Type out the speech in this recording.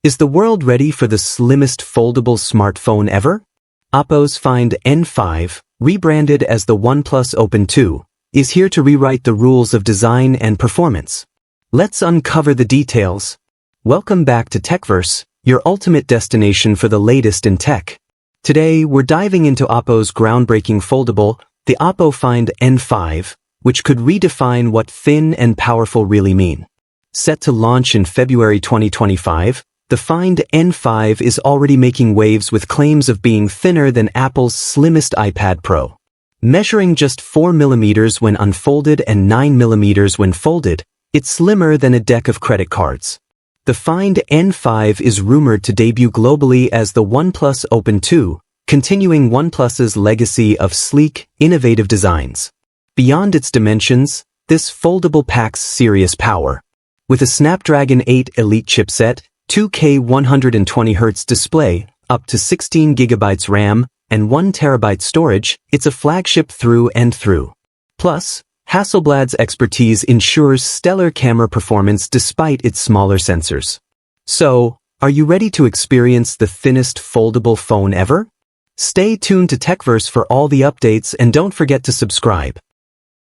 Is the world ready for the slimmest foldable smartphone ever? Oppo's Find N5, rebranded as the OnePlus Open 2, is here to rewrite the rules of design and performance. Let's uncover the details. Welcome back to TechVerse, your ultimate destination for the latest in tech. Today, we're diving into Oppo's groundbreaking foldable, the Oppo Find N5, which could redefine what thin and powerful really mean. Set to launch in February 2025, the Find N5 is already making waves with claims of being thinner than Apple's slimmest iPad Pro. Measuring just 4mm when unfolded and 9mm when folded, it's slimmer than a deck of credit cards. The Find N5 is rumored to debut globally as the OnePlus Open 2, continuing OnePlus's legacy of sleek, innovative designs. Beyond its dimensions, this foldable packs serious power. With a Snapdragon 8 Elite chipset, 2K 120Hz display, up to 16GB RAM, and 1TB storage, it's a flagship through and through. Plus, Hasselblad's expertise ensures stellar camera performance despite its smaller sensors. So, are you ready to experience the thinnest foldable phone ever? Stay tuned to TechVerse for all the updates and don't forget to subscribe.